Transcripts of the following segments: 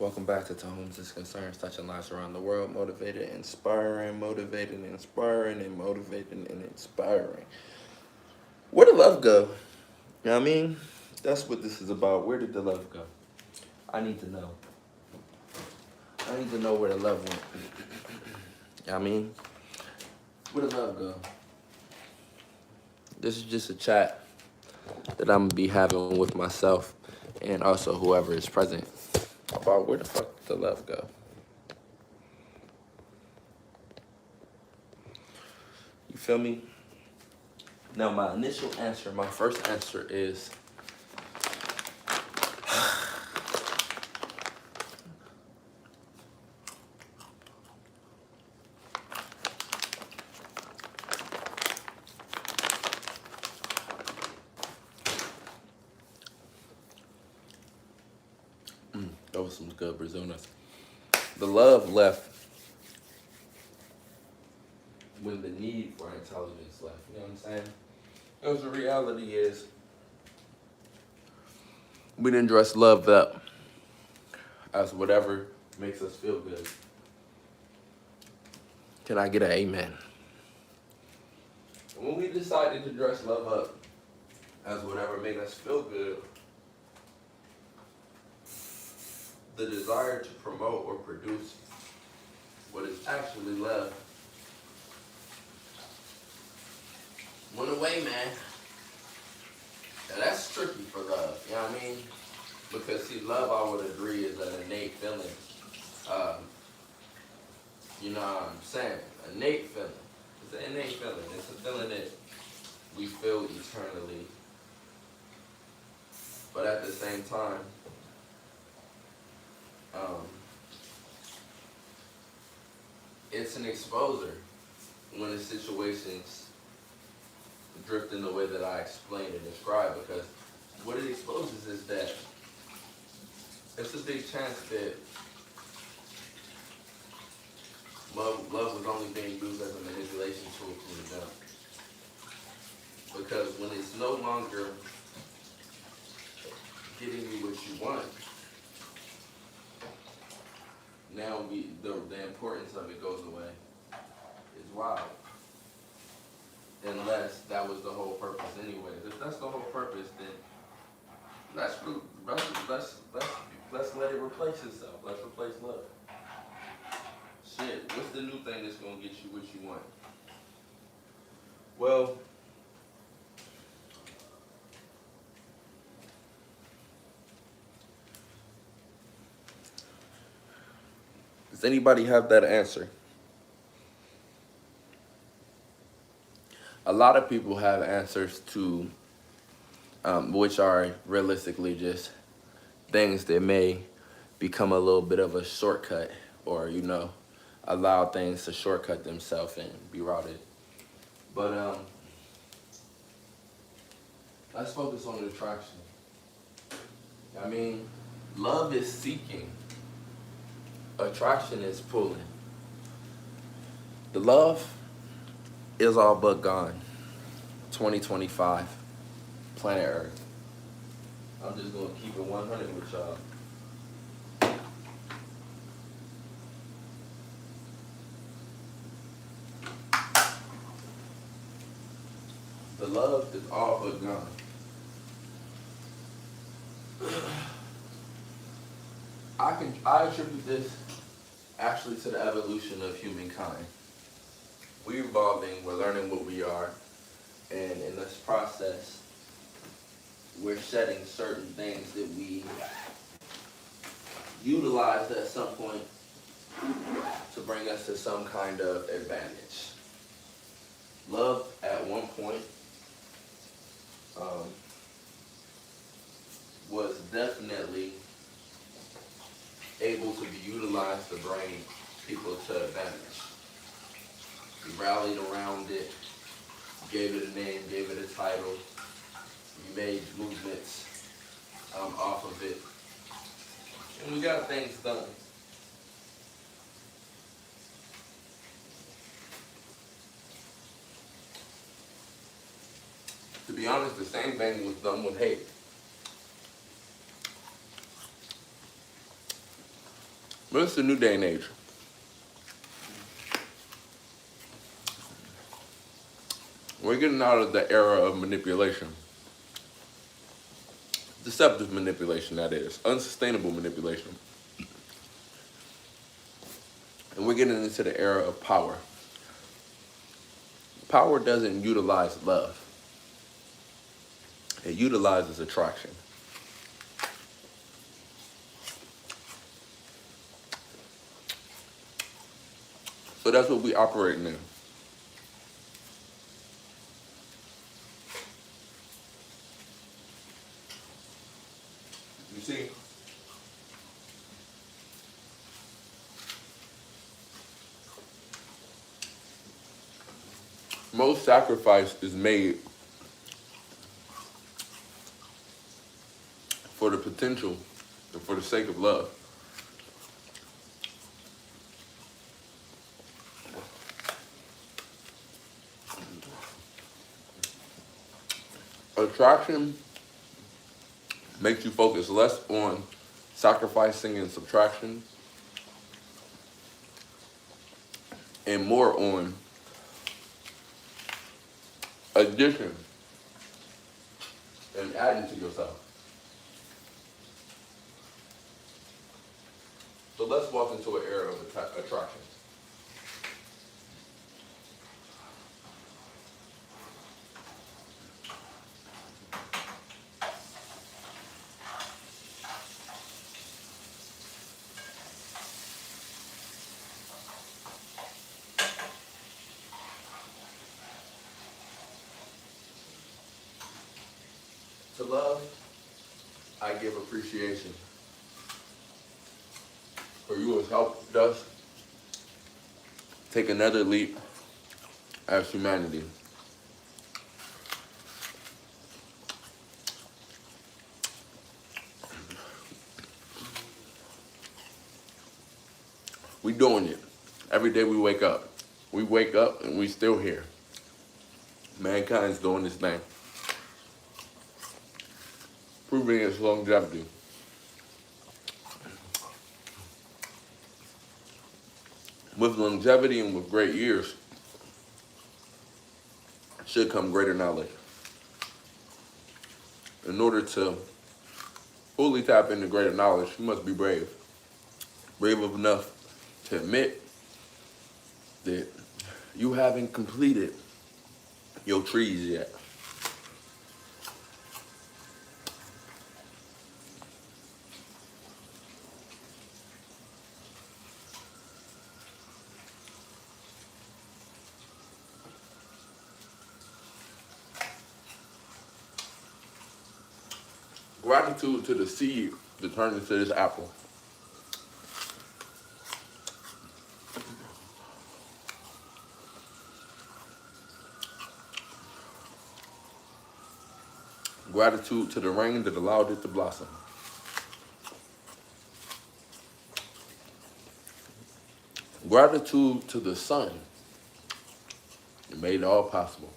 Welcome back to Homes and Concerns, touching lives around the world, motivating, inspiring, and motivating and inspiring. Where did love go? You know what I mean? That's what this is about. Where did the love go? I need to know. I need to know where the love went. You know what I mean? Where did love go? This is just a chat that I'm gonna be having with myself and also whoever is present about where the fuck did the love go. You feel me? Now, my initial answer, my first answer is that was some good Brazil nuts. The love left when the need for intelligence left. You know what I'm saying? Because the reality is, we didn't dress love up as whatever makes us feel good. Can I get an amen? When we decided to dress love up as whatever made us feel good, the desire to promote or produce what is actually love went away, man. And that's tricky for love, you know what I mean? Because see, love, I would agree, is an innate feeling. Um, you know what I'm saying? Innate feeling. It's an innate feeling. It's a feeling that we feel eternally. But at the same time, um, it's an exposure when the situations drift in the way that I explained and described, because what it exposes is that it's a big chance that love was only being used as a manipulation tool from the jump. Because when it's no longer getting you what you want, now the importance of it goes away. It's wild. Unless that was the whole purpose anyway. If that's the whole purpose, then let's let's let it replace itself. Let's replace love. Shit, what's the new thing that's gonna get you what you want? Well, does anybody have that answer? A lot of people have answers to, which are realistically just things that may become a little bit of a shortcut, or allow things to shortcut themselves and be routed. But let's focus on attraction. I mean, love is seeking, attraction is pulling. The love is all but gone. 2025, planet Earth. I'm just gonna keep it 100 with y'all. The love is all but gone. I attribute this actually to the evolution of humankind. We're evolving, we're learning what we are, and in this process, we're shedding certain things that we utilized at some point to bring us to some kind of advantage. Love at one point um, was definitely able to be utilized to bring people to advantage. We rallied around it, gave it a name, gave it a title. We made movements off of it, and we got things done. To be honest, the same thing was done with hate. But it's a new day and age. We're getting out of the era of manipulation. Deceptive manipulation, that is. Unsustainable manipulation. And we're getting into the era of power. Power doesn't utilize love. It utilizes attraction. So that's what we operating in. You see, most sacrifice is made for the potential and for the sake of love. Attraction makes you focus less on sacrificing and subtraction and more on addition and adding to yourself. So let's walk into an era of attraction. To love, I give appreciation. For you has helped us take another leap as humanity. We doing it. Every day we wake up. We wake up and we still here. Mankind's doing this thing. Proving its longevity. With longevity and with great years should come greater knowledge. In order to fully tap into greater knowledge, you must be brave. Brave enough to admit that you haven't completed your trees yet. Gratitude to the seed that turned into this apple. Gratitude to the rain that allowed it to blossom. Gratitude to the sun that made it all possible.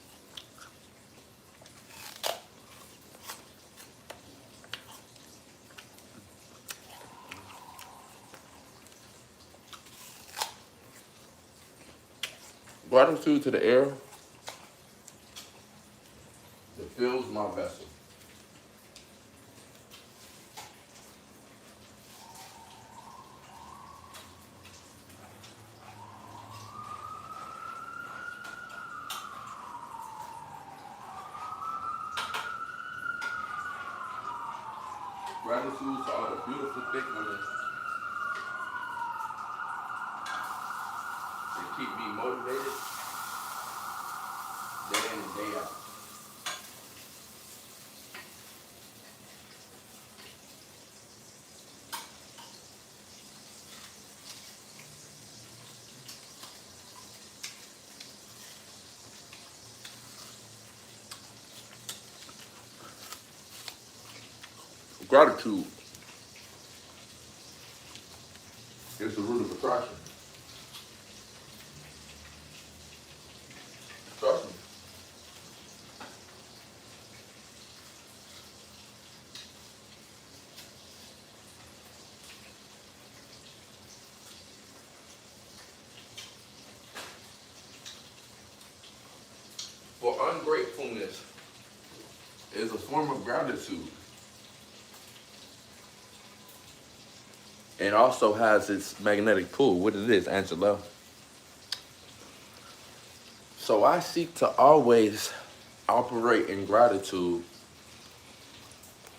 Gratitude to the air that fills my vessel. Gratitude to all the beautiful thick women that keep me motivated day in and day out. Gratitude is the root of attraction. Trust me. is a form of gratitude. And also has its magnetic pull. What it is, Angela. So I seek to always operate in gratitude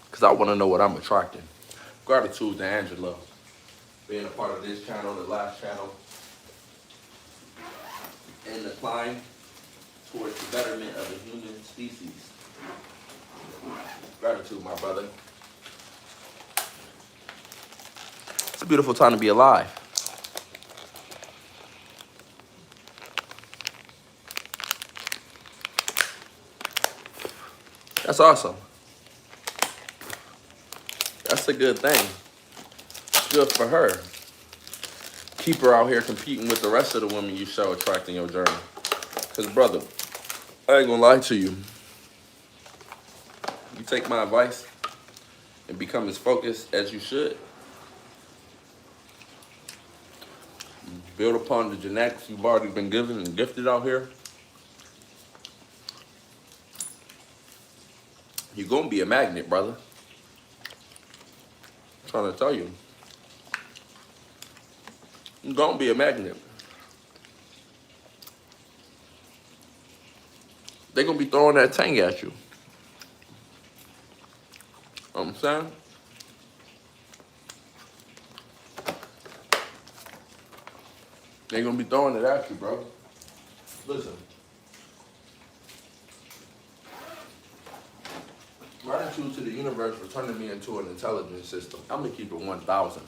because I want to know what I'm attracting. Gratitude to Angela being a part of this channel, the last channel, and the climb towards the betterment of the human species. Gratitude, my brother. It's a beautiful time to be alive. That's awesome. That's a good thing. Good for her. Keep her out here competing with the rest of the women you show attracting your journey. Because, brother, I ain't gonna lie to you. You take my advice and become as focused as you should. Build upon the genetics you've already been given and gifted out here. You're gonna be a magnet, brother. I'm trying to tell you. You're gonna be a magnet. They're gonna be throwing that tang at you. You know what I'm saying? They're gonna be throwing it at you, bro. Listen. Gratitude to the universe for turning me into an intelligent system. I'm gonna keep it 1,000.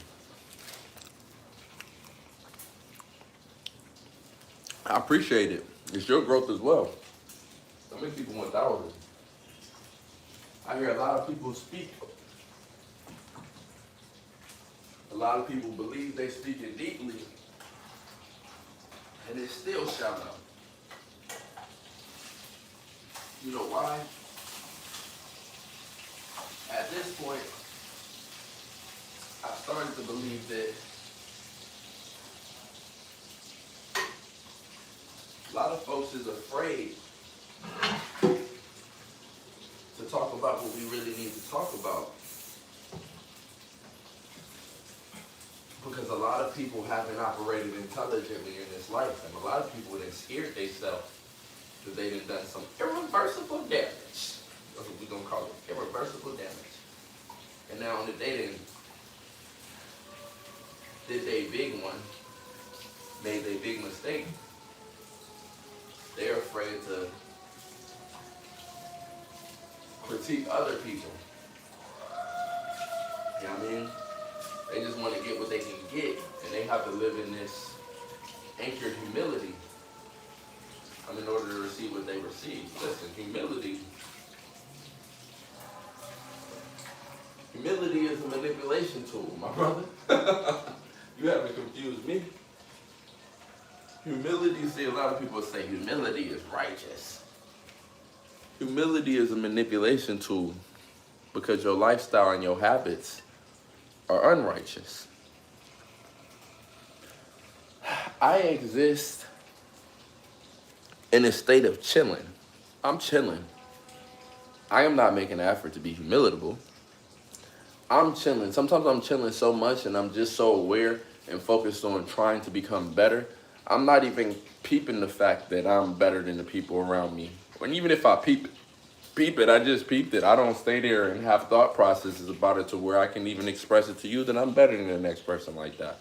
I appreciate it. It's your growth as well. I'm gonna keep it 1,000. I hear a lot of people speak. A lot of people believe they speaking deeply, and it's still shallow. You know why? At this point, I started to believe that a lot of folks is afraid to talk about what we really need to talk about. Because a lot of people haven't operated intelligently in this life, and a lot of people have scared themselves because they done some irreversible damage. That's what we're gonna call it, irreversible damage. And now that they did they big one, made a big mistake, they're afraid to critique other people. You know what I mean? They just want to get what they can get, and they have to live in this anchored humility in order to receive what they receive. Listen, humility is a manipulation tool, my brother. You haven't confused me. Humility, see, a lot of people say humility is righteous. Humility is a manipulation tool because your lifestyle and your habits are unrighteous. I exist in a state of chilling. I'm chilling. I am not making an effort to be humilitable. I'm chilling. Sometimes I'm chilling so much and I'm just so aware and focused on trying to become better. I'm not even peeping the fact that I'm better than the people around me. And even if I peep it, I just peeped it. I don't stay there and have thought processes about it to where I can even express it to you that I'm better than the next person like that.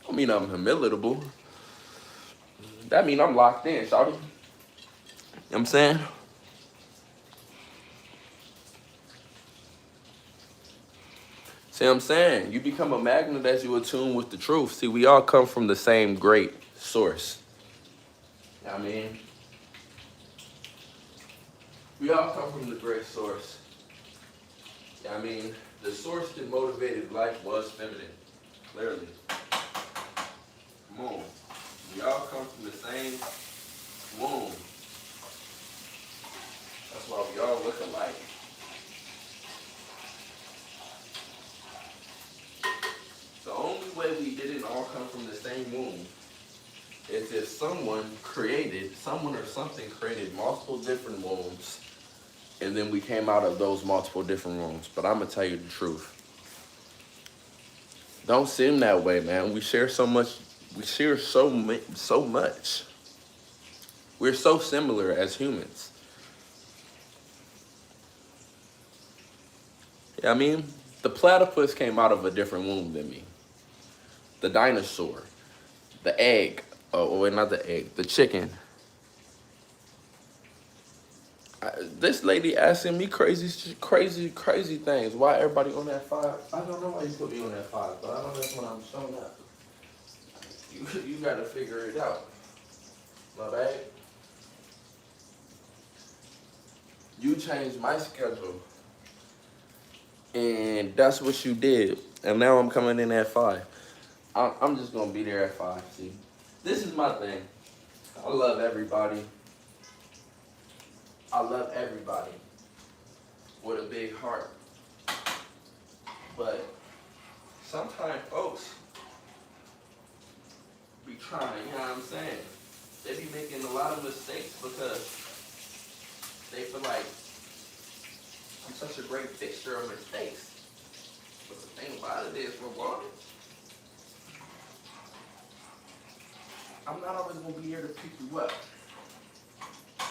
I don't mean I'm humilitable. That mean I'm locked in, shawty. You know what I'm saying? See what I'm saying? You become a magnet as you attune with the truth. See, we all come from the same great source. You know what I mean? We all come from the great source. You know what I mean? The source that motivated life was feminine. Clearly. Come on. We all come from the same womb. That's why we all look alike. The only way we didn't all come from the same womb is if someone or something created multiple different wombs and then we came out of those multiple different rooms. But I'm gonna tell you the truth. Don't seem that way, man. We share so much. We share so much. We're so similar as humans. Yeah, I mean, the platypus came out of a different womb than me. The dinosaur, the egg. Oh, wait, not the egg. The chicken. This lady asking me crazy things. Why everybody on that 5? I don't know why you put me on that 5, but I know that's when I'm showing up. You got to figure it out. My bad. You changed my schedule, and that's what you did. And now I'm coming in at 5. I'm just gonna be there at 5. See, this is my thing. I love everybody. I love everybody with a big heart. But sometimes folks be trying, you know what I'm saying? They be making a lot of mistakes because they feel like I'm such a great fixture of mistakes. But the thing about it is, rewarded. I'm not always gonna be here to pick you up. You know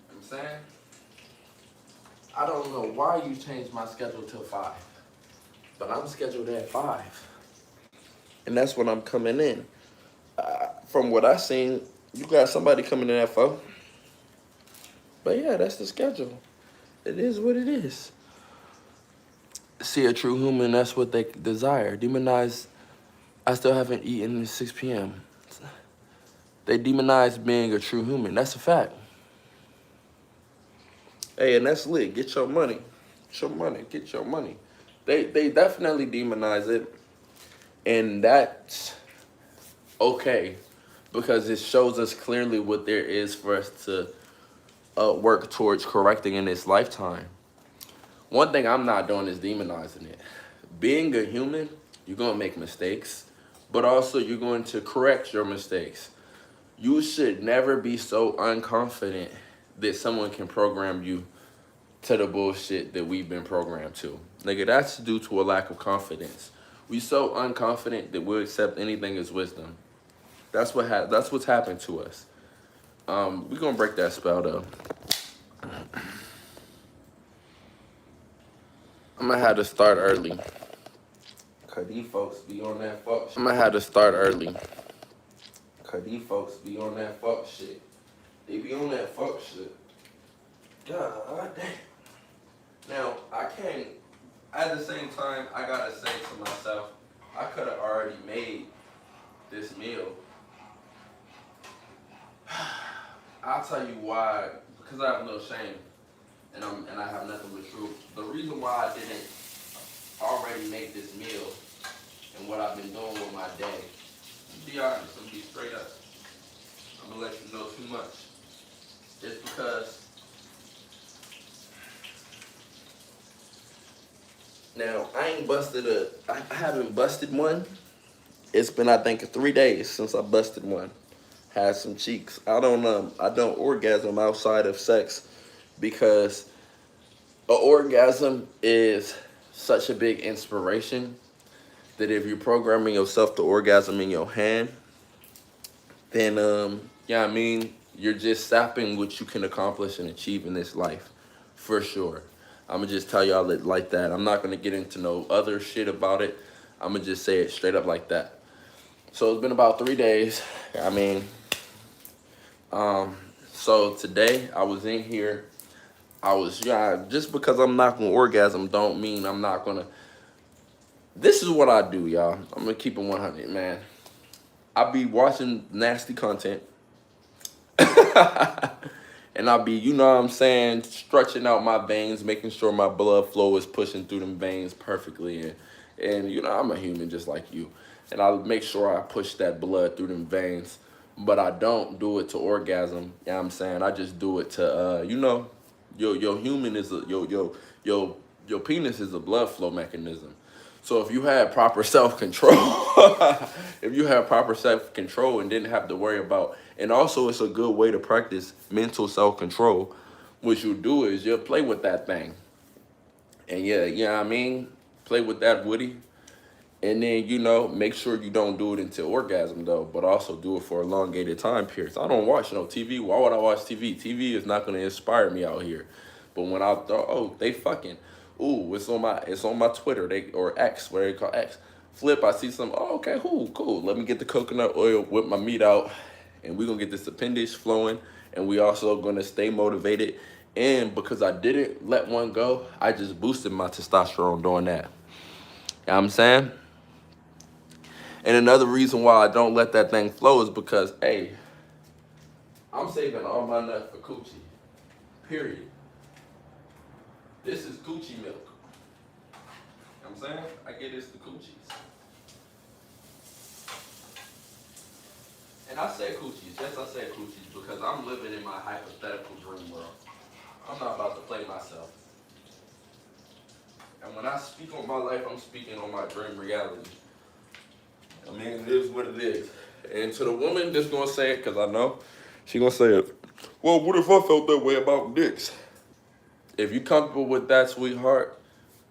what I'm saying? I don't know why you changed my schedule till 5, but I'm scheduled at 5, and that's when I'm coming in. From what I seen, you got somebody coming in at 4, but yeah, that's the schedule. It is what it is. See a true human, that's what they desire. Demonize, I still haven't eaten at 6 p.m. They demonize being a true human. That's a fact. Hey, and that's lit. Get your money. Get your money. Get your money. They definitely demonize it. And that's okay. Because it shows us clearly what there is for us to work towards correcting in this lifetime. One thing I'm not doing is demonizing it. Being a human, you're going to make mistakes. But also you're going to correct your mistakes. You should never be so unconfident that someone can program you to the bullshit that we've been programmed to. Nigga, that's due to a lack of confidence. We so unconfident that we'll accept anything as wisdom. That's what's happened to us. We're gonna break that spell though. I'm gonna have to start early. Cause these folks be on that fuck shit. I'm gonna have to start early. Cause these folks be on that fuck shit. They be on that fuck shit. God damn. Now, I can't, at the same time, I gotta say to myself, I could have already made this meal. I'll tell you why, because I have no shame, and I have nothing but truth. The reason why I didn't already make this meal and what I've been doing with my day, to be honest, I'm gonna be straight up. I'm gonna let you know too much. It's because now I haven't busted one. It's been, I think, 3 days since I busted one. Had some cheeks. I don't orgasm outside of sex because an orgasm is such a big inspiration that if you're programming yourself to orgasm in your hand, then yeah, I mean, you're just sapping what you can accomplish and achieve in this life, for sure. I'm gonna just tell y'all it like that. I'm not gonna get into no other shit about it. I'm gonna just say it straight up like that. So it's been about 3 days. I mean, so today I was in here. Just because I'm not gonna orgasm don't mean I'm not gonna. This is what I do, y'all. I'm gonna keep it 100, man. I be watching nasty content. And I'll be, you know what I'm saying, stretching out my veins, making sure my blood flow is pushing through them veins perfectly. And you know, I'm a human just like you. And I'll make sure I push that blood through them veins. But I don't do it to orgasm. You know what I'm saying? I just do it to, you know, your human is, your penis is a blood flow mechanism. So if you had proper self-control, if you had proper self-control and didn't have to worry about, and also it's a good way to practice mental self-control what you do is you'll play with that thing. And yeah, you know what I mean? Play with that woody. And then, make sure you don't do it until orgasm, though, but also do it for elongated time periods. I don't watch no TV. Why would I watch TV? TV is not going to inspire me out here. But when I thought, oh, they fucking, ooh, it's on my Twitter, or X, what they call X. Flip, I see some, oh, okay, cool. Let me get the coconut oil, whip my meat out, and we're going to get this appendage flowing, and we also going to stay motivated. And because I didn't let one go, I just boosted my testosterone doing that. You know what I'm saying? And another reason why I don't let that thing flow is because, hey, I'm saving all my nut for coochie. Period. This is coochie milk. You know what I'm saying? I get this the coochies. And I say coochies. Yes, I say coochies because I'm living in my hypothetical dream world. I'm not about to play myself. And when I speak on my life, I'm speaking on my dream reality. I mean, it is what it is. And to the woman that's gonna say it, because I know, she gonna say it, well, what if I felt that way about dicks? If you comfortable with that, sweetheart,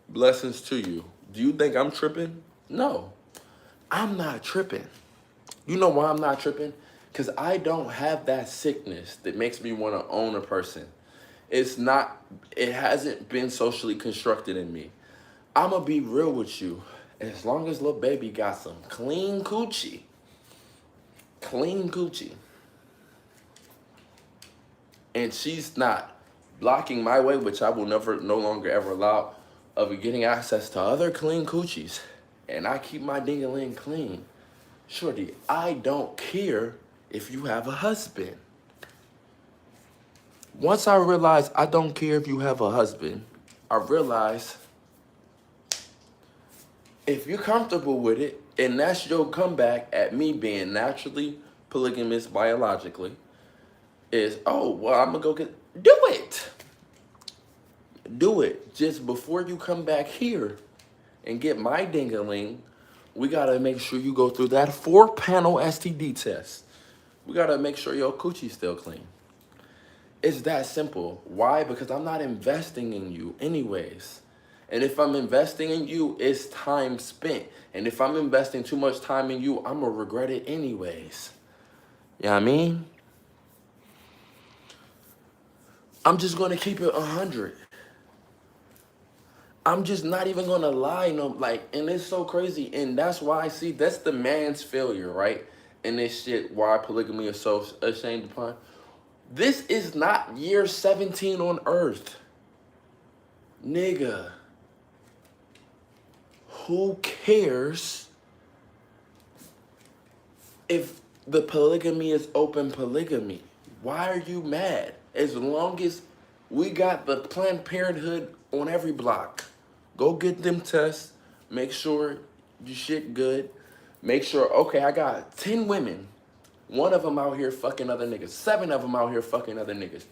blessings to you. Do you think I'm tripping? No, I'm not tripping. You know why I'm not tripping? Because I don't have that sickness that makes me want to own a person. It hasn't been socially constructed in me. I'm going to be real with you. As long as little baby got some clean coochie, and she's not blocking my way, which I will no longer ever allow, of getting access to other clean coochies, and I keep my ding-a-ling clean, shorty, I don't care if you have a husband. Once I realized I don't care if you have a husband, I realized if you're comfortable with it, and that's your comeback at me being naturally polygamous biologically, is, oh, well, I'm gonna go do it. Do it. Just before you come back here and get my ding-a-ling, we gotta make sure you go through that 4-panel STD test. We gotta make sure your coochie's still clean. It's that simple. Why? Because I'm not investing in you anyways. And if I'm investing in you, it's time spent. And if I'm investing too much time in you, I'm gonna regret it anyways. You know what I mean? I'm just gonna keep it 100. I'm just not even gonna lie, and it's so crazy. And that's why I see, that's the man's failure, right? And this shit, why polygamy is so ashamed upon. This is not year 17 on earth. Nigga. Who cares if the polygamy is open polygamy? Why are you mad? As long as we got the Planned Parenthood on every block. Go get them tests. Make sure your shit good. Make sure, okay, I got 10 women. 1 of them out here fucking other niggas. 7 of them out here fucking other niggas.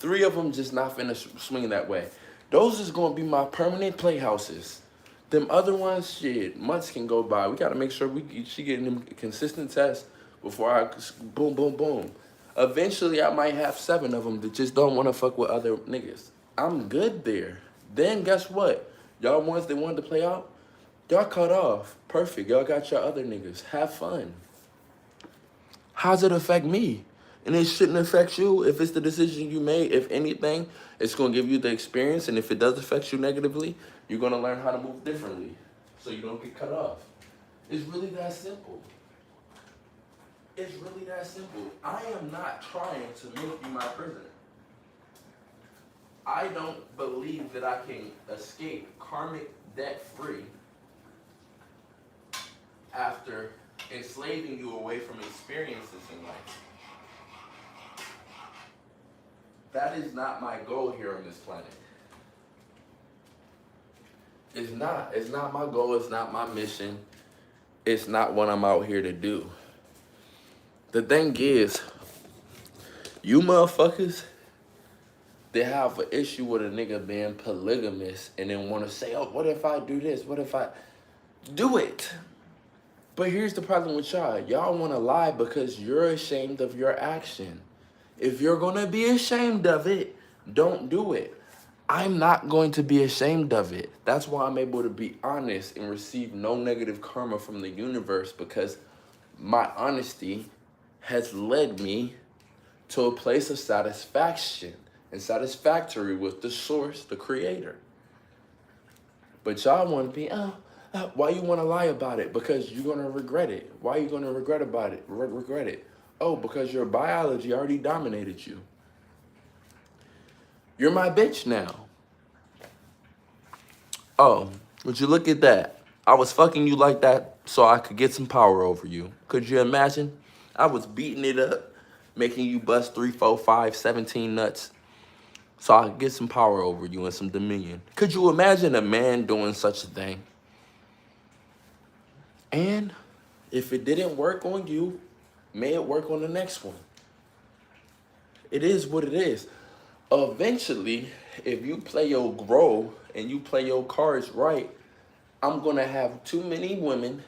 3 of them just not finna swing that way. Those is gonna be my permanent playhouses. Them other ones, shit, months can go by. We gotta make sure she getting them consistent tests before I boom, boom, boom. Eventually, I might have 7 of them that just don't wanna fuck with other niggas. I'm good there. Then guess what? Y'all ones that wanted to play out, y'all cut off. Perfect. Y'all got your other niggas. Have fun. How's it affect me? And it shouldn't affect you if it's the decision you made. If anything, it's going to give you the experience. And if it does affect you negatively, you're going to learn how to move differently so you don't get cut off. It's really that simple. It's really that simple. I am not trying to make you my prisoner. I don't believe that I can escape karmic debt-free after enslaving you away from experiences in life. That is not my goal here on this planet. It's not. It's not my goal. It's not my mission. It's not what I'm out here to do. The thing is, you motherfuckers, they have an issue with a nigga being polygamous and then want to say, oh, what if I do this? What if I do it? But here's the problem with y'all. Y'all want to lie because you're ashamed of your action. If you're going to be ashamed of it, Don't do it. I'm not going to be ashamed of it. That's why I'm able to be honest and receive no negative karma from the universe, because my honesty has led me to a place of satisfaction and satisfactory with the source, the creator. But y'all want to be, why you want to lie about it? Because you're going to regret it. Why are you going to regret about it? Regret it. Oh, because your biology already dominated you. You're my bitch now. Oh, would you look at that? I was fucking you like that so I could get some power over you. Could you imagine? I was beating it up, making you bust 3, 4, 5, 17 nuts so I could get some power over you and some dominion. Could you imagine a man doing such a thing? And if it didn't work on you, may it work on the next one. It is what it is. Eventually, if you play your role and you play your cards right, I'm gonna have too many women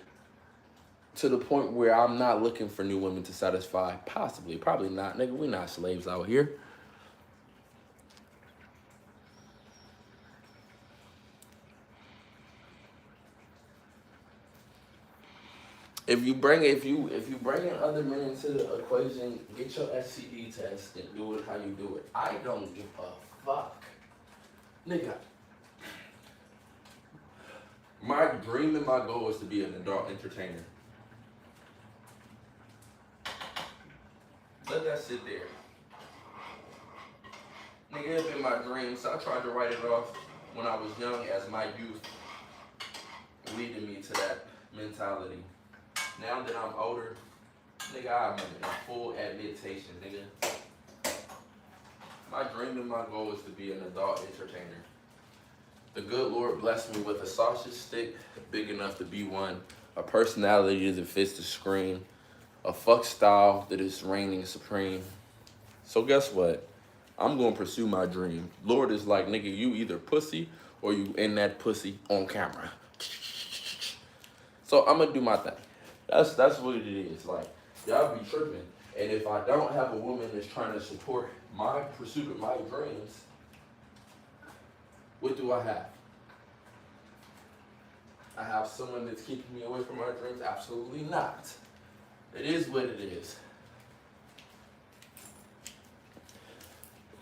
to the point where I'm not looking for new women to satisfy. Possibly, probably not. Nigga, we not slaves out here. If you bring in other men into the equation, get your STD test and do it how you do it. I don't give a fuck. Nigga, my dream and my goal is to be an adult entertainer. Let that sit there. Nigga, it's been my dream, so I tried to write it off when I was young as my youth leading me to that mentality. Now that I'm older, nigga, I'm in full adaptation, nigga. My dream and my goal is to be an adult entertainer. The good Lord blessed me with a sausage stick big enough to be one, a personality that fits the screen, a fuck style that is reigning supreme. So guess what? I'm gonna pursue my dream. Lord is like, nigga, you either pussy or you in that pussy on camera. So I'm gonna do my thing. That's what it is. Like, y'all be tripping. And if I don't have a woman that's trying to support my pursuit of my dreams, what do I have? I have someone that's keeping me away from my dreams? Absolutely not. It is what it is.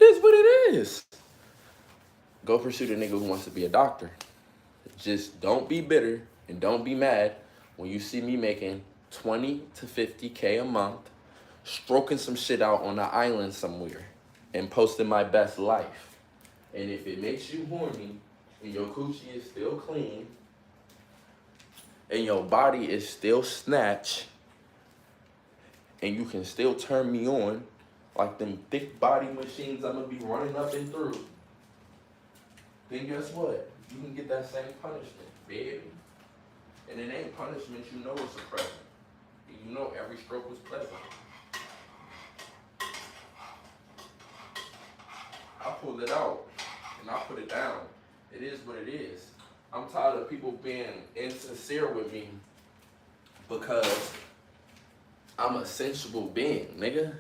It is what it is. Go pursue the nigga who wants to be a doctor. Just don't be bitter and don't be mad when you see me making 20 to 50K a month, stroking some shit out on an island somewhere and posting my best life. And if it makes you horny and your coochie is still clean and your body is still snatched and you can still turn me on like them thick body machines I'm gonna be running up and through, then guess what? You can get that same punishment, baby. And it ain't punishment, you know it's a present. You know every stroke was pleasant. I pulled it out and I put it down. It is what it is. I'm tired of people being insincere with me because I'm a sensual being, nigga.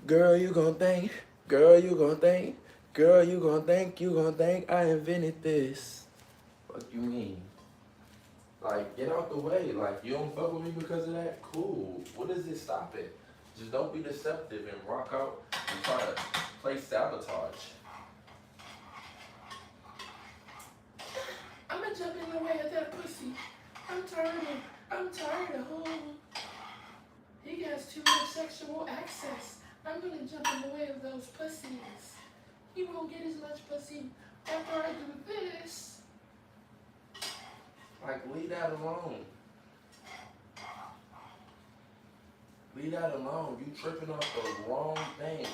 Girl, you gon' think, girl, you gon' think, girl, you gon' think I invented this. What you mean? Like, get out the way. Like, you don't fuck with me because of that? Cool. What does it stop it? Just don't be deceptive and rock out and try to play sabotage. I'ma jump in the way of that pussy. I'm tired of him. He has too much sexual access. I'm gonna jump in the way of those pussies. He won't get as much pussy after I do this. Like, leave that alone. Leave that alone. You tripping off the wrong thing.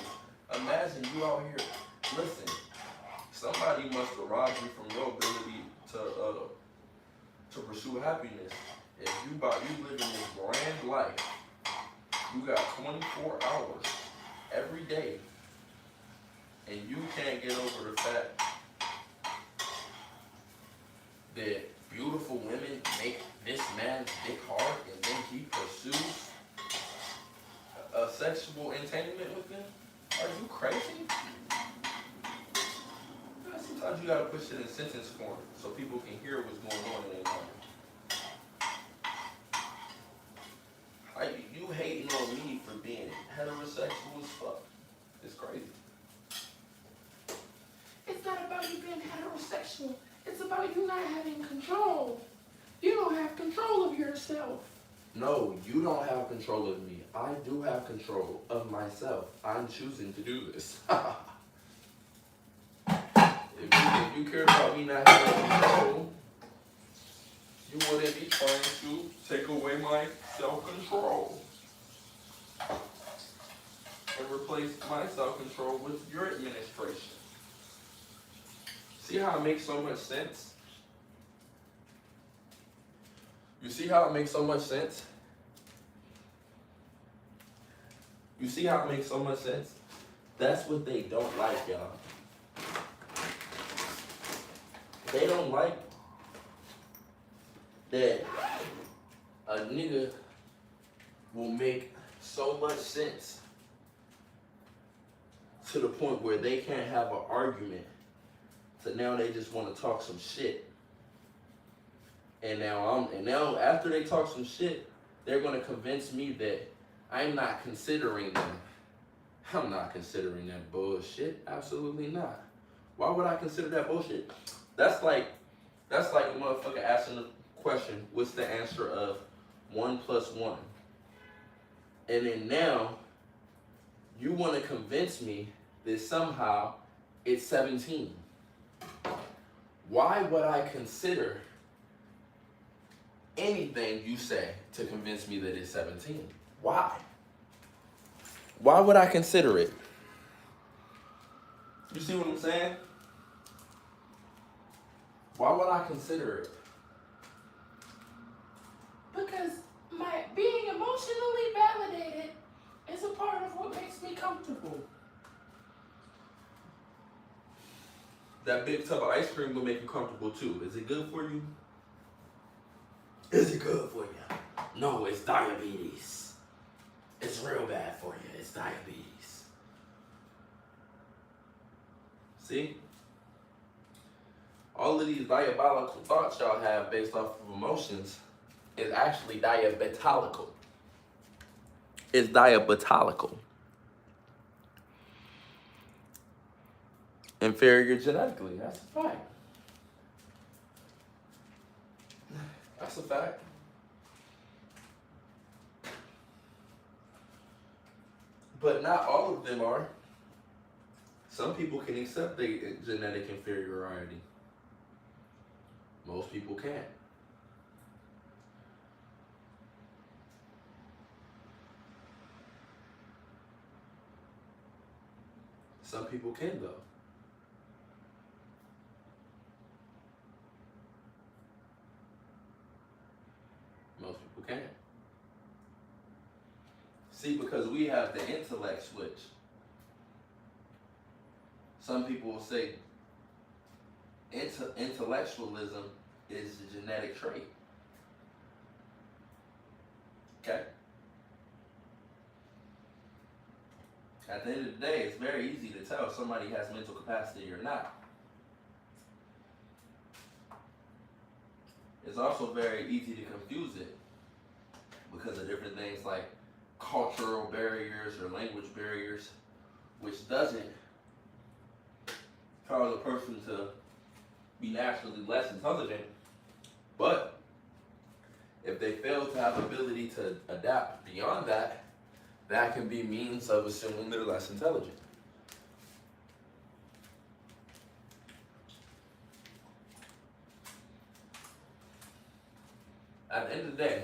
Imagine you out here. Listen, somebody must have robbed you from your ability to pursue happiness. If you living this grand life, you got 24 hours every day, and you can't get over the fact that beautiful women make this man's dick hard, and then he pursues a sex sexual entanglement with them? Are you crazy? Sometimes you gotta push it in sentence form so people can hear what's going on in their mind. You hating on me for being heterosexual as fuck. It's crazy. It's not about you being heterosexual. It's about you not having control. You don't have control of yourself. No, you don't have control of me. I do have control of myself. I'm choosing to do this. If you cared about me not having control, you wouldn't be trying to take away my self-control and replace my self-control with your administration. See how it makes so much sense? You see how it makes so much sense? You see how it makes so much sense? That's what they don't like, y'all. They don't like that a nigga will make so much sense to the point where they can't have an argument. So now they just want to talk some shit. And now after they talk some shit, they're gonna convince me that I'm not considering them. I'm not considering that bullshit. Absolutely not. Why would I consider that bullshit? That's like a motherfucker asking the question, what's the answer of 1 + 1? And then now you want to convince me that somehow it's 17. Why would I consider anything you say to convince me that it's 17? Why? Why would I consider it? You see what I'm saying? Why would I consider it? Because my being emotionally validated is a part of what makes me comfortable. That big tub of ice cream will make you comfortable too. Is it good for you? Is it good for you? No, it's diabetes. It's real bad for you. It's diabetes. See? All of these diabolical thoughts y'all have based off of emotions is actually diabolical. It's diabolical. Inferior genetically. That's a fact. That's a fact. But not all of them are. Some people can accept their genetic inferiority. Most people can't. Some people can though. Most people can't. See, because we have the intellect switch. Some people will say intellectualism is a genetic trait. Okay? At the end of the day, it's very easy to tell if somebody has mental capacity or not. It's also very easy to confuse it because of different things like cultural barriers or language barriers, which doesn't cause a person to be naturally less intelligent, but if they fail to have ability to adapt beyond that, that can be means of assuming they're less intelligent. At the end of the day,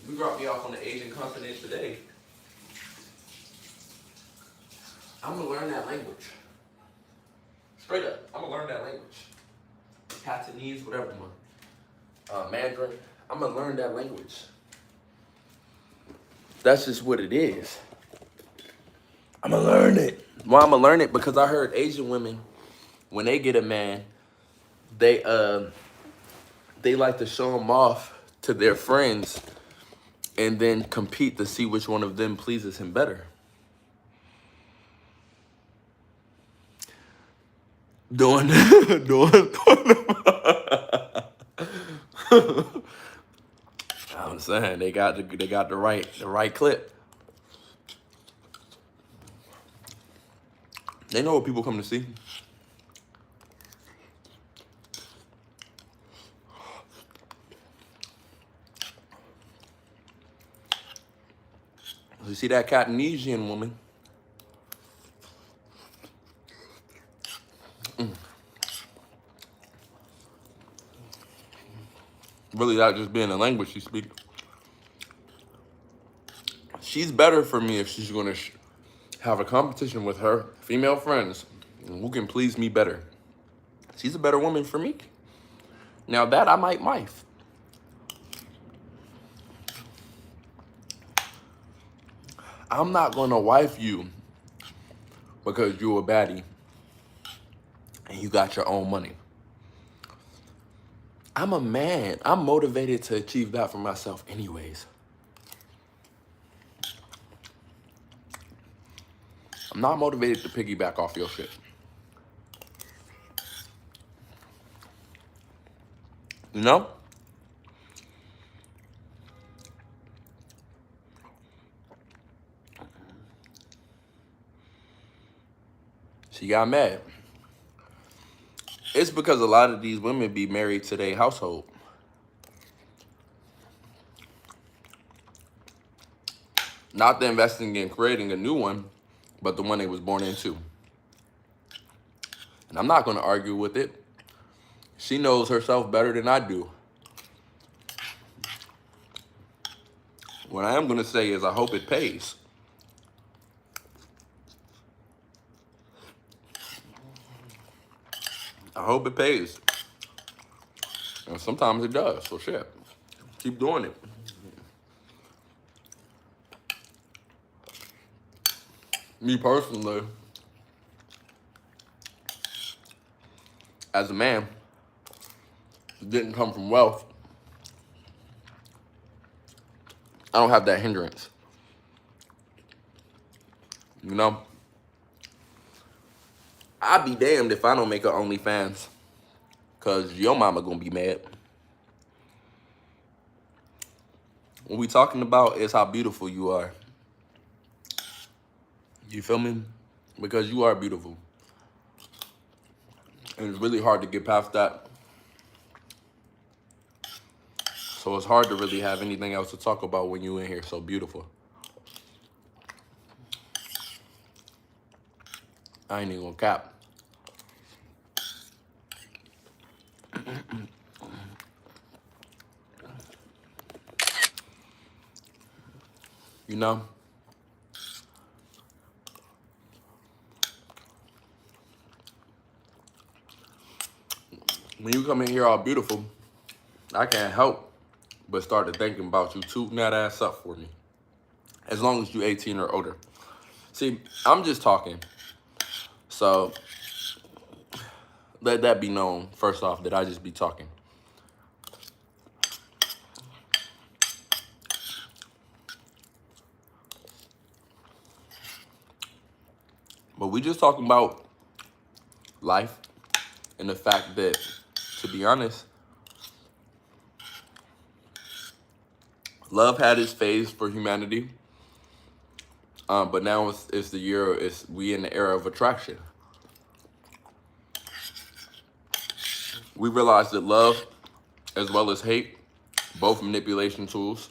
you brought me off on the Asian continent today. I'm gonna learn that language. Straight up, I'm gonna learn that language. Cantonese, whatever one. Mandarin, I'm gonna learn that language. That's just what it is. I'm gonna learn it. Why I'm gonna learn it? Because I heard Asian women, when they get a man, they like to show him off to their friends and then compete to see which one of them pleases him better. Doing, I'm saying they got the right clip. They know what people come to see. You see that Catanesian woman? Really, that just being the language she speaks. She's better for me if she's gonna have a competition with her female friends who can please me better. She's a better woman for me. Now that I might wife. I'm not gonna wife you because you're a baddie and you got your own money. I'm a man. I'm motivated to achieve that for myself anyways. I'm not motivated to piggyback off your shit. You know? She got mad. It's because a lot of these women be married to their household. Not the investing in creating a new one, but the one they was born into. And I'm not going to argue with it. She knows herself better than I do. What I am going to say is I hope it pays. I hope it pays. And sometimes it does, so shit. Keep doing it. Me personally, as a man, didn't come from wealth. I don't have that hindrance. You know? I'd be damned if I don't make an OnlyFans. Cause your mama gonna be mad. What we talking about is how beautiful you are. You feel me? Because you are beautiful. And it's really hard to get past that. So it's hard to really have anything else to talk about when you in here so beautiful. I ain't even gonna cap. You know? When you come in here all beautiful, I can't help but start to thinking about you tooting that ass up for me. As long as you 18 or older. See, I'm just talking. So, let that be known, first off, that I just be talking. But we just talking about life and the fact that, to be honest, love had its phase for humanity. But now it's the year, we in the era of attraction. We realize that love, as well as hate, both manipulation tools.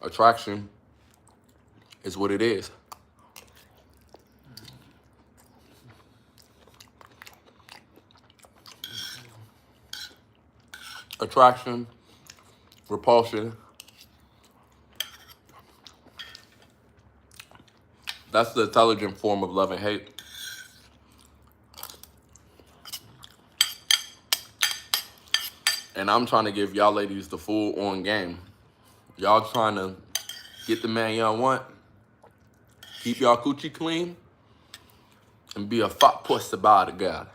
Attraction is what it is. Attraction, repulsion. That's the intelligent form of love and hate. And I'm trying to give y'all ladies the full on game. Y'all trying to get the man y'all want, keep y'all coochie clean, and be a fat puss about it, God.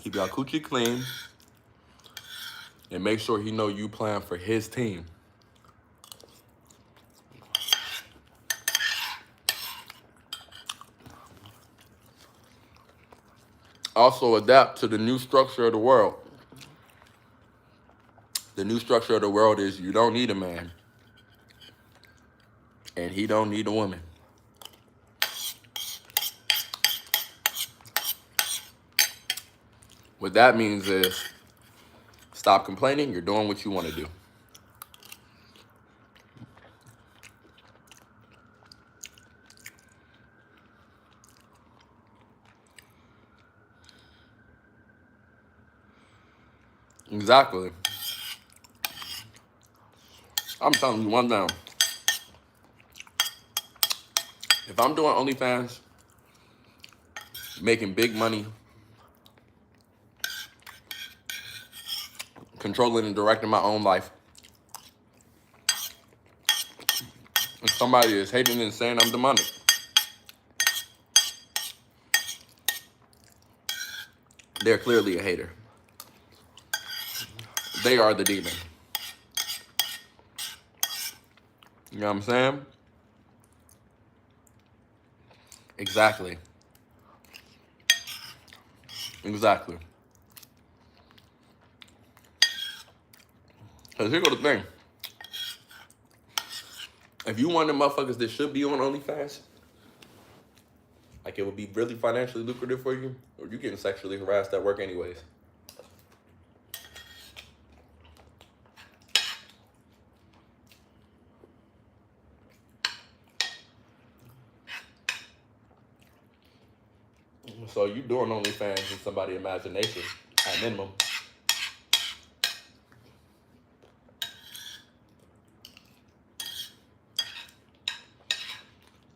Keep y'all coochie clean, and make sure he know you playing for his team. Also adapt to the new structure of the world. The new structure of the world is you don't need a man, and he don't need a woman. What that means is stop complaining, you're doing what you want to do. Exactly. I'm telling you one thing. If I'm doing OnlyFans, making big money, controlling and directing my own life, if somebody is hating and saying I'm demonic, they're clearly a hater. They are the demon. You know what I'm saying? Exactly. Exactly. Because here go the thing. If you one of them motherfuckers that should be on OnlyFans, like it would be really financially lucrative for you, or you getting sexually harassed at work anyways. So you doing OnlyFans in somebody's imagination, at minimum.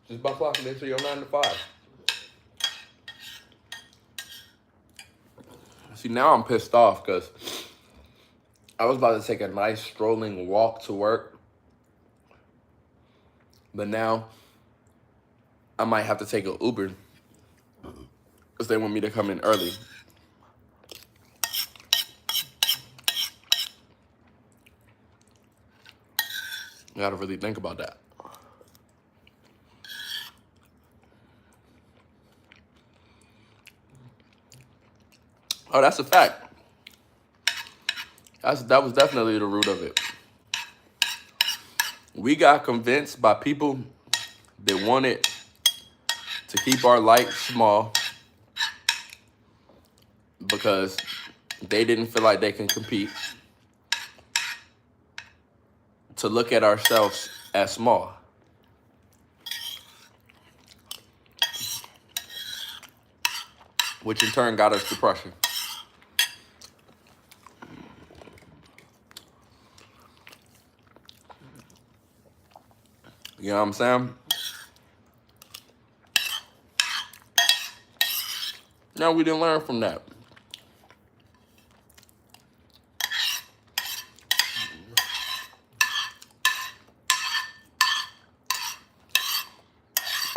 Just by clocking into your 9 to 5. See, now I'm pissed off because I was about to take a nice strolling walk to work. But now I might have to take an Uber because they want me to come in early. You gotta really think about that. Oh, that's a fact. That was definitely the root of it. We got convinced by people that wanted to keep our light small because they didn't feel like they can compete, to look at ourselves as small. Which in turn got us depression. You know what I'm saying? No, we didn't learn from that.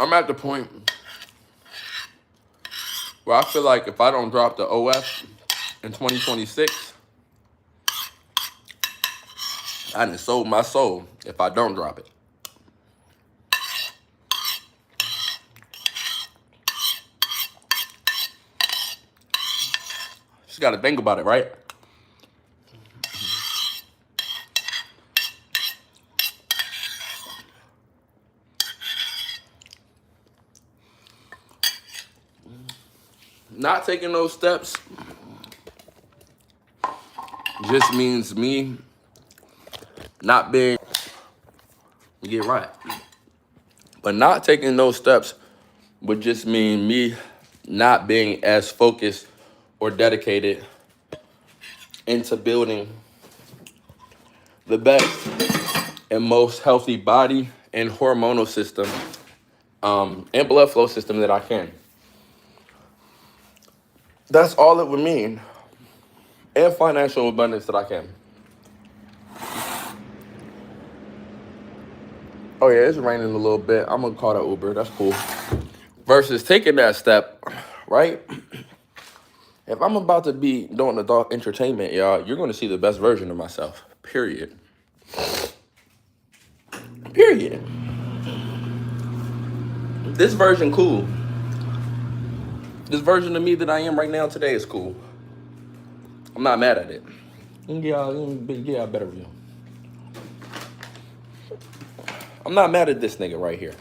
I'm at the point where I feel like if I don't drop the OF in 2026, I done sold my soul if I don't drop it. Just gotta think about it, right? Not taking those steps just means me not being, get right. But not taking those steps would just mean me not being as focused or dedicated into building the best and most healthy body and hormonal system and blood flow system that I can. That's all it would mean. And financial abundance that I can. Oh yeah, it's raining a little bit. I'm gonna call that Uber, that's cool. Versus taking that step, right? if I'm about to be doing adult entertainment, y'all, you're going to see the best version of myself. Period. Period. This version cool. This version of me that I am right now today is cool. I'm not mad at it. Yeah, better view. I'm not mad at this nigga right here.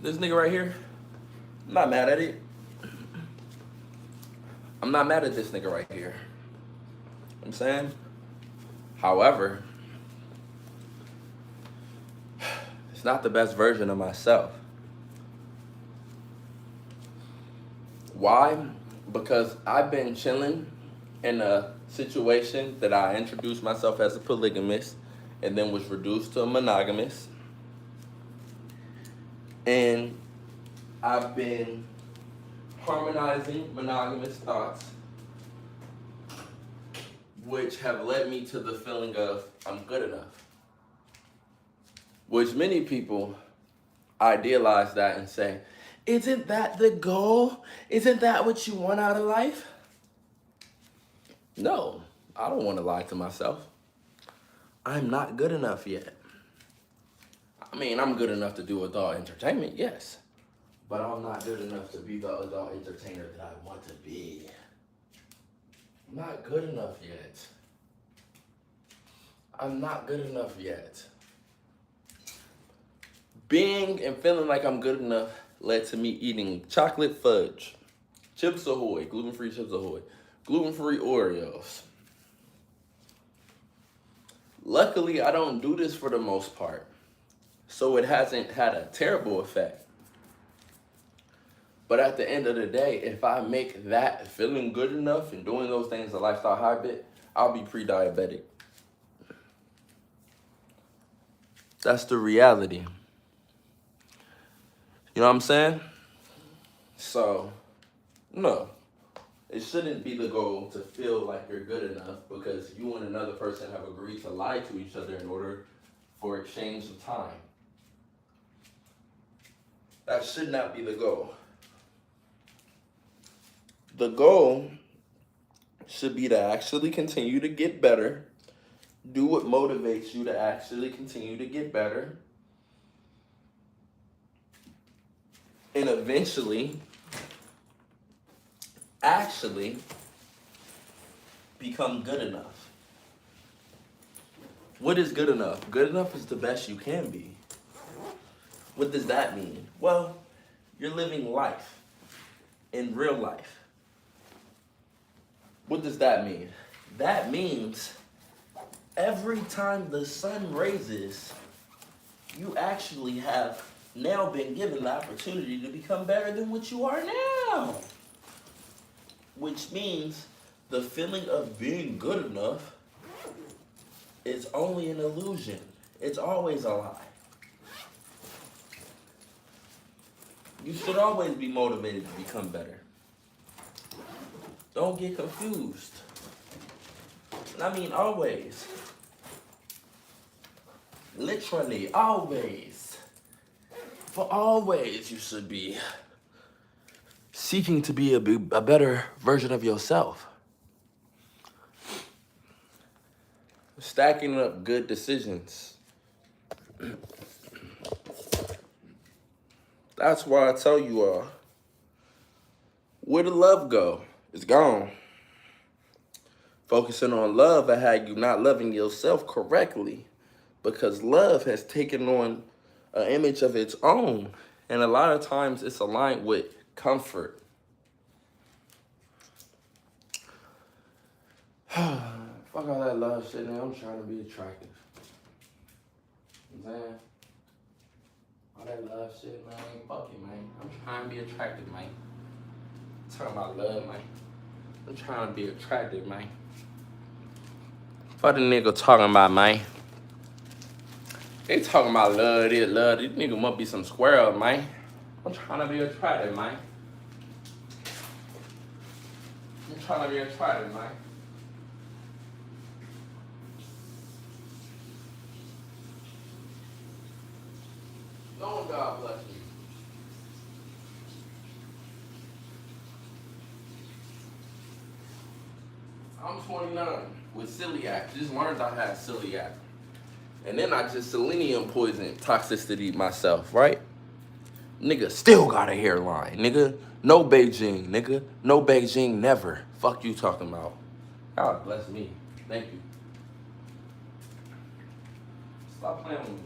This nigga right here, I'm not mad at it. I'm not mad at this nigga right here. I'm saying? However, it's not the best version of myself. Why? Because I've been chilling in a situation that I introduced myself as a polygamist and then was reduced to a monogamous. And I've been harmonizing monogamous thoughts, which have led me to the feeling of I'm good enough. Which many people idealize that and say, isn't that the goal? Isn't that what you want out of life? No, I don't want to lie to myself. I'm not good enough yet. I mean, I'm good enough to do adult entertainment, yes. But I'm not good enough to be the adult entertainer that I want to be. I'm not good enough yet. I'm not good enough yet. Being and feeling like I'm good enough led to me eating chocolate fudge, Chips Ahoy, gluten-free Chips Ahoy, gluten-free Oreos. Luckily, I don't do this for the most part, so it hasn't had a terrible effect. But at the end of the day, if I make that feeling good enough and doing those things a lifestyle habit, I'll be pre-diabetic. That's the reality. You know what I'm saying? So, no. It shouldn't be the goal to feel like you're good enough because you and another person have agreed to lie to each other in order for exchange of time. That should not be the goal. The goal should be to actually continue to get better, do what motivates you to actually continue to get better, and eventually actually become good enough. What is good enough? Good enough is the best you can be. What does that mean? Well, you're living life in real life. What does that mean? That means every time the sun raises, you actually have now been given the opportunity to become better than what you are now. Which means the feeling of being good enough is only an illusion. It's always a lie. You should always be motivated to become better. Don't get confused. And I mean always. Literally, always. For always you should be seeking to be a better version of yourself. Stacking up good decisions. That's why I tell you all, where the love go? It's gone. Focusing on love will have you not loving yourself correctly because love has taken on an image of its own. And a lot of times it's aligned with comfort. Fuck all that love shit, man. I'm trying to be attractive. You know what I'm saying? All that love shit, man. Fuck it, man. I'm trying to be attractive, man. I'm talking about love, man. I'm trying to be attractive, man. Fuck the nigga talking about, man. They talking about love, this love. These niggas must be some squirrel, man. I'm trying to be attractive, man. I'm trying to be attractive, man. Oh, God bless you. I'm 29 with celiac. Just learned I had celiac. And then I just selenium poisoned toxicity myself, right? Nigga still got a hairline, nigga. No Beijing, nigga. No Beijing never. Fuck you talking about. God bless me. Thank you. Stop playing with me.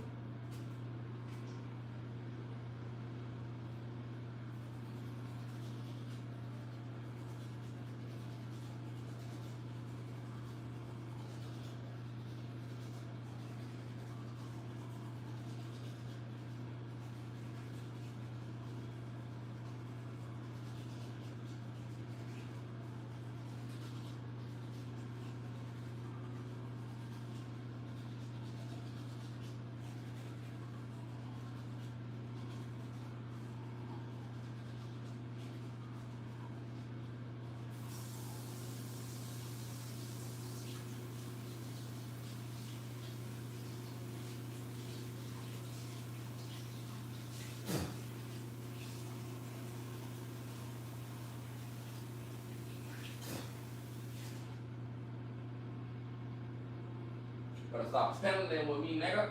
Better stop spending with me, nigga.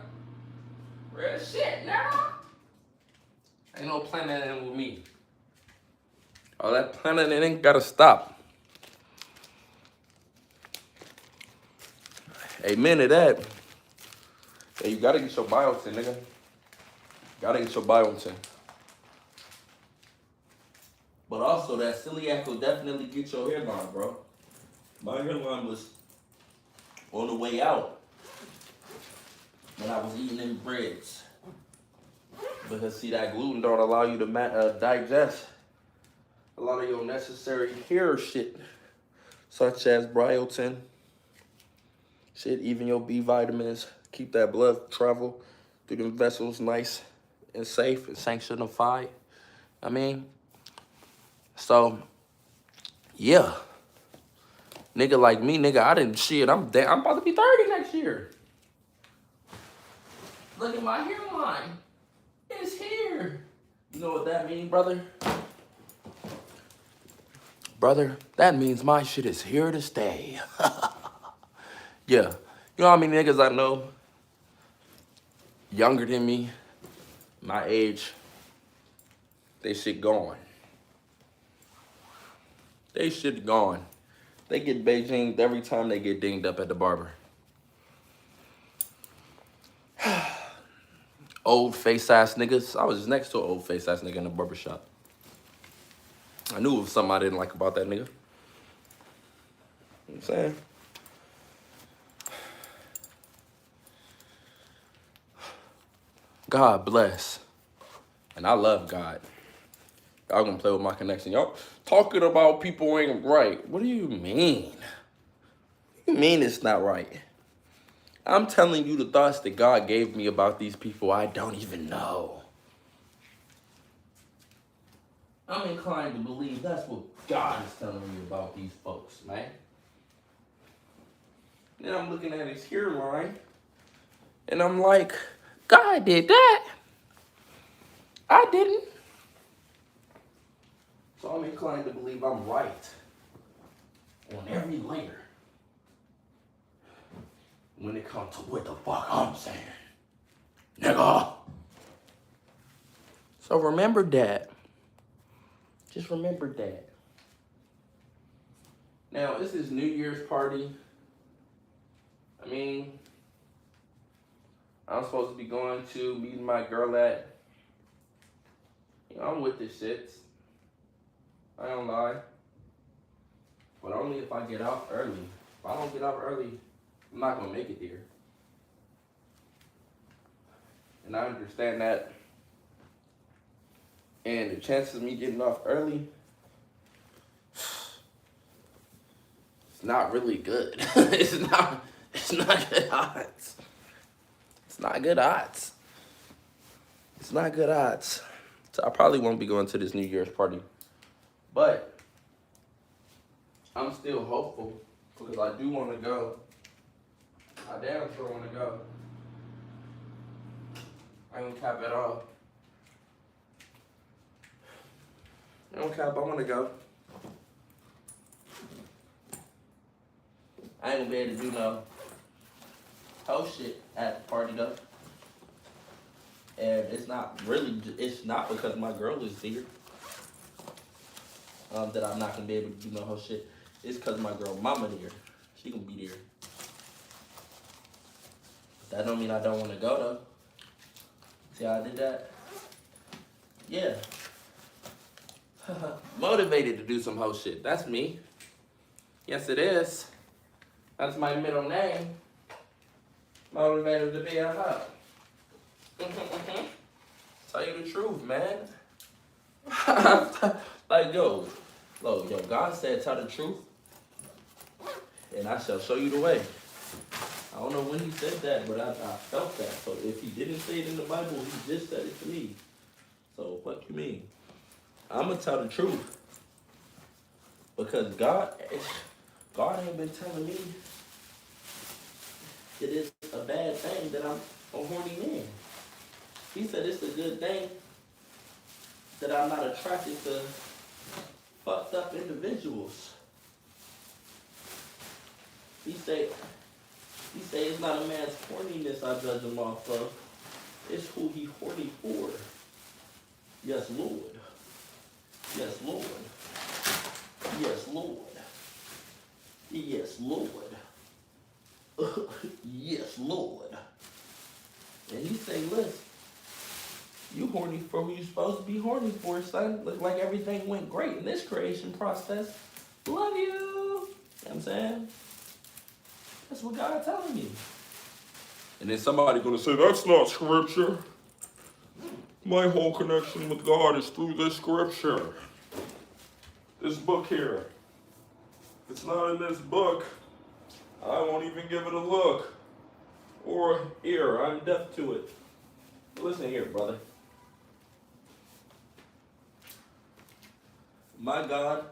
Real shit, nigga. Ain't no planning with me. All that planning ain't gotta stop. Amen to that. Hey, you gotta get your biotin, nigga. Gotta get your biotin. But also, that celiac will definitely get your hairline, bro. My hairline was on the way out when I was eating them breads. Because, see, that gluten don't allow you to digest a lot of your necessary hair shit, such as biotin, shit, even your B vitamins. Keep that blood travel through them vessels nice and safe and sanctified. I mean, so, yeah. Nigga like me, nigga, I didn't shit. I'm about to be 30 next year. Look at my hairline. It's here. You know what that means, brother? Brother, that means my shit is here to stay. Yeah. You know how many niggas I know younger than me, my age, they shit gone. They shit gone. They get Beijinged every time they get dinged up at the barber. Old face ass niggas. I was just next to an old face ass nigga in the barber shop. I knew it was something I didn't like about that nigga. You know what I'm saying? God bless. And I love God. Y'all gonna play with my connection. Y'all talking about people ain't right. What do you mean? What do you mean it's not right? I'm telling you the thoughts that God gave me about these people I don't even know. I'm inclined to believe that's what God is telling me about these folks, man. Then I'm looking at his hairline, and I'm like, God did that. I didn't. So I'm inclined to believe I'm right on every layer when it comes to what the fuck I'm saying. Nigga. So remember that. Just remember that. Now, this is New Year's party. I mean, I'm supposed to be going to meeting my girl at, I'm with this shit. I don't lie. But only if I get out early. If I don't get out early, I'm not gonna make it there. And I understand that. And the chances of me getting off early, it's not really good. It's not good odds. It's not good odds. It's not good odds. So I probably won't be going to this New Year's party. But I'm still hopeful because I do want to go. I damn sure want to go. I don't cap at all. I don't cap, I want to go. I ain't gonna be able to do no whole shit at the party though. And it's not really, it's not because my girl is here that I'm not gonna be able to do no whole shit. It's because my girl mama there. She gonna be there. That don't mean I don't want to go though. See how I did that? Yeah. Motivated to do some whole shit. That's me. Yes, it is. That's my middle name. Motivated to be a hoe. Tell you the truth, man. Like, yo, God said tell the truth, and I shall show you the way. I don't know when he said that, but I felt that. So if he didn't say it in the Bible, he just said it to me. So what you mean? I'm going to tell the truth. Because God ain't been telling me it is a bad thing that I'm a horny man. He said it's a good thing that I'm not attracted to fucked up individuals. He say it's not a man's horniness I judge him off of. It's who he horny for. Yes, Lord. Yes, Lord. Yes, Lord. Yes, Lord. Yes, Lord. And he say, listen, you horny for who you supposed to be horny for, son. Look like everything went great in this creation process. Love you. You know what I'm saying? That's what God telling me. And then somebody gonna say, that's not scripture. My whole connection with God is through this scripture. This book here. If it's not in this book, I won't even give it a look. Or ear, I'm deaf to it. Listen here, brother. My God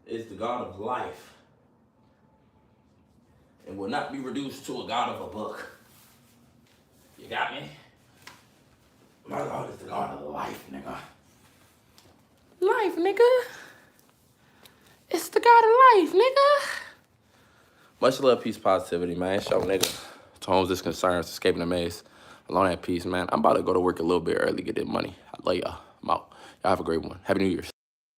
is the God of life and will not be reduced to a God of a book. You got me? My God is the God of life, nigga. Life, nigga. It's the God of life, nigga. Much love, peace, positivity, man. Show nigga. Tones, this concerns, escaping the maze. Alone at peace, man. I'm about to go to work a little bit early, get that money. I love y'all. I'm out. Y'all have a great one. Happy New Year's.